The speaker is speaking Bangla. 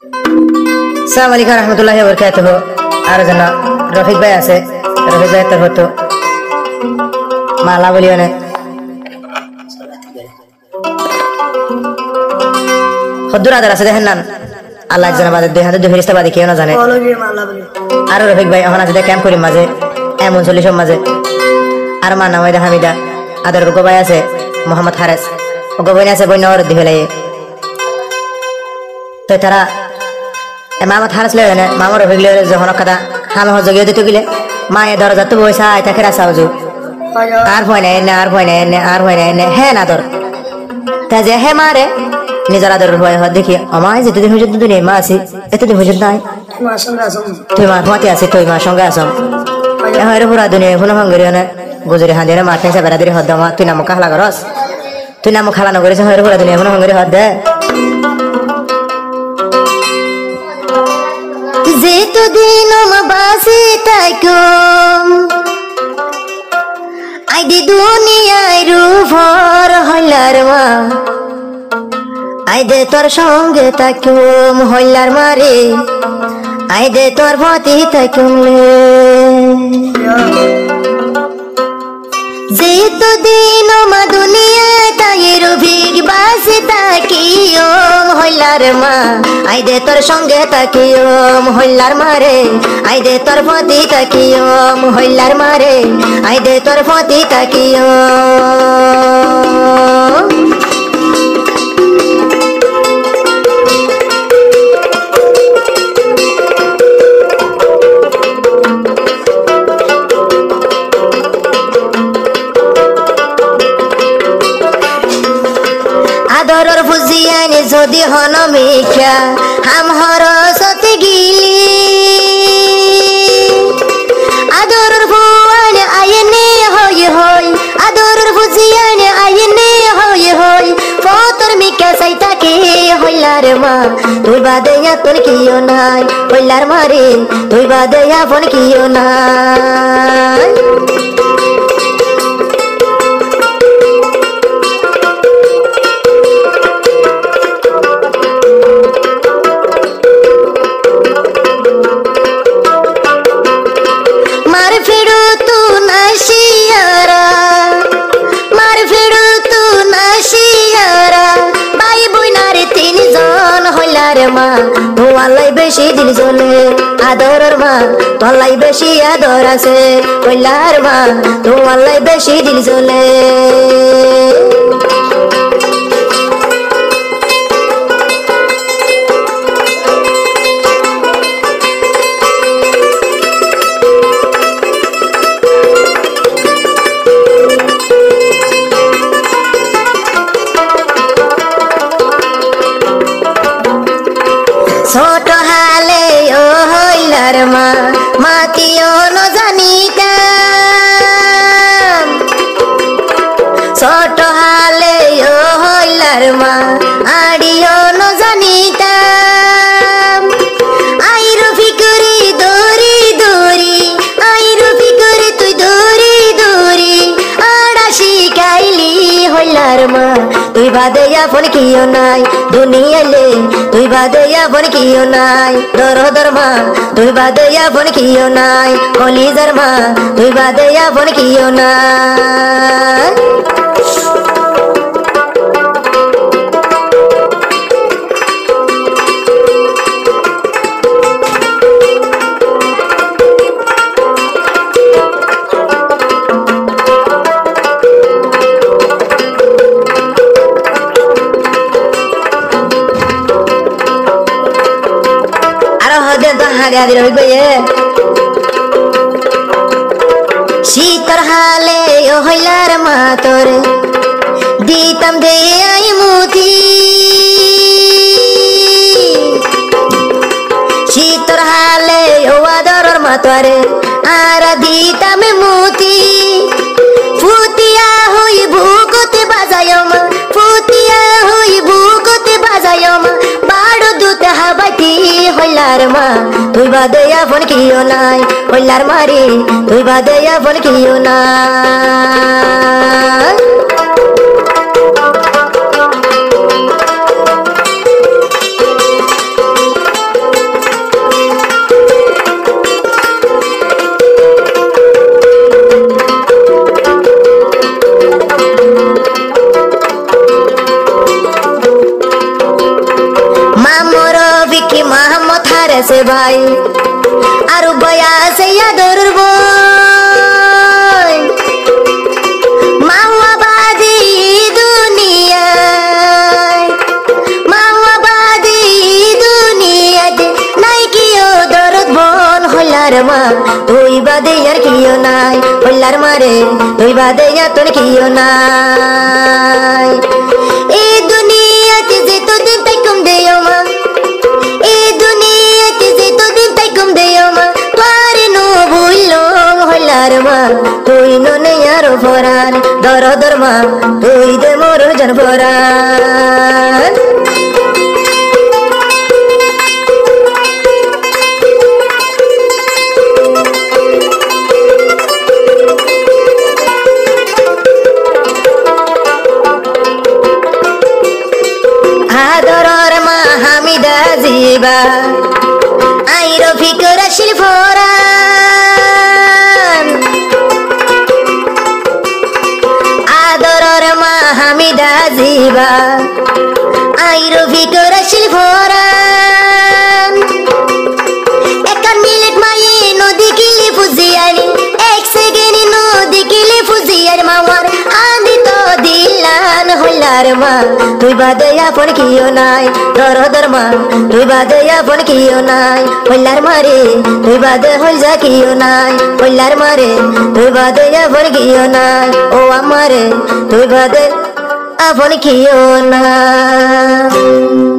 আসসালামু আলাইকুম রহমতুল্লাহি ওয়া বারাকাতুহু। আর যেন রফিক ভাই আছে, রফিক ভাই তোর হতো মালা বলিও না হদ্দুর আদার আছে দেখেন না আল্লাহ একজন আমাদের দুই হাতে দুই ফেরেশতা বাদে কেউ না জানে। আর রফিক ভাই এখন আছে ক্যাম্প করি মাঝে এমন চল্লিশ মাঝে আর মা নাম হামিদা আদার গোবাই আছে মোহাম্মদ হারেস গোবাই আছে বই নর দি ফেলাই তো তারা মামা হারেস লেগে না মামার রফিক লে যখন কথা হামে হজগিয়ে দিতে গেলে মা এ দরজা তো বইসা আয় তাকে রাসা হজু আর ভয় নাই এনে আর ভয় নাই এনে আর ভয় নাই এনে হ্যাঁ না তোর তা যে হে মারে নিজের আদর ভয় দেখি আমায় যেতদিন পর্যন্ত দুনিয়া মা আছি এতদিন পর্যন্ত নাই তুই মা ঘুমাতে আছি তুই মার সঙ্গে আসম এখন পুরা দুনিয়া কোনো ভাঙ্গরি না গুজরি হাঁদিয়ে মাঠ নেই বেড়া দিয়ে হদ মা তুই নামক খালা করস তুই নামক খালা নকরিস হয় পুরা দুনিয়া কোনো ভাঙ্গরি হদ দে যেতদিন বাসি তাইকুম আইদি দুনিয়ায় রূপর হইলার মা আইদে তোর সঙ্গে তাকুম হইলার মারে আইদে তোর পতি তাকুম যেতদিন মা দুনিয়ায় তাই রূপিক বাসি তাকিয়ম হইলার মা আইদে তোর সঙ্গে তাকিয়ম হইলার মারে আইদে তোর পতি তাকিয়ম হইলার মারে আইদে তোর পতি তাকিয়ম আদরর ফুজিয়ানি যদি হন মিখ্যা হাম হরসতে গিলি আদরর ফুয়ানি আইনে হই হই আদরর ফুজিয়ানি আইনে হই হই ফতর মিখ্যা সাইতাকে হইলার মা তুই বাদে তোর কিও নাই হইলার মারে তুই বাদে আপন কিও নাই মা তোমালাই বেশি দিল চলে আদরের মা তোমালাই বেশি আদর আছে কইলার মা তোমালাই বেশি দিল চলে ছোট হালে ও হইলার মা মাতিও ন জানিতাম ছোট হালে ও হইলার মা আড়িও ন জানিতাম আইরো ফিকুরি দৌড়ি দৌড়ি আইরো ফিকুরি তুই দৌড়ি দৌড়ি আড়া শিখাইলি হইলার মা তুই বাদে আপন কিও নাই দুনিয়ালে তুই বাদে আপন কিও নাই দরদর মা তুই বাদে আপন কিও নাই কলিজার মা তুই বাদে আপন কিও নাই শীতর হালে ও হইলার মা তোরে দিতাম দে আই মুতি শীতর হালে ও আদরর মা তোরে আর দিতাম মুতি ফুতিয়া হই বুকতে বাজায় মা ফুতিয়া হই বুকতে বাজায় মা বাড়ো দুতে হাবাইতি হইলার মা তুই বাদে আপন কিও নাই হইলার মারে তুই বাদে আপন কিও নাই বিকি মোহাম্মদ হারেছে ভাই আর বয়া আছে আদরের বই মাওয়াবাদী দুনিয়ায় মাওয়াবাদী দুনিয়াতে নাই কিও দরদ বল হইলার মা তুই বাদে আর কিও নাই হইলার মারে তুই বাদে আর তোর কিও নাই এই দুনিয়াতে যে তোদিন তাই কম দেও মা এই দুনিয়াতে যে তোদিন তাই কম দেও মা তোর নো ভুইলো হইলার মা তুই ননে আর ফরান দরদর মা তুই দে মোর জন ফরান আদরর মা হামিদা জিবা আই রফিকুর আসিল ফরান আদরর মা হামিদা জিবা I Rafiqur Aseel Ferran একান minute মায়ে নদী কিলি ফুজিয়ানি এক সেকেন্ড নদী কিলি ফুজিয়ার মামার আন্দি তো দিলান হইলার মা তুই বাদে আপন কিও নাই দরদর মা তুই বাদে আপন কিও নাই হইলার মারে তুই বাদে হইল যা কিও নাই হইলার মারে তুই বাদে আপন কিও নাই ও আমারে তুই বাদে আপন কিও নাই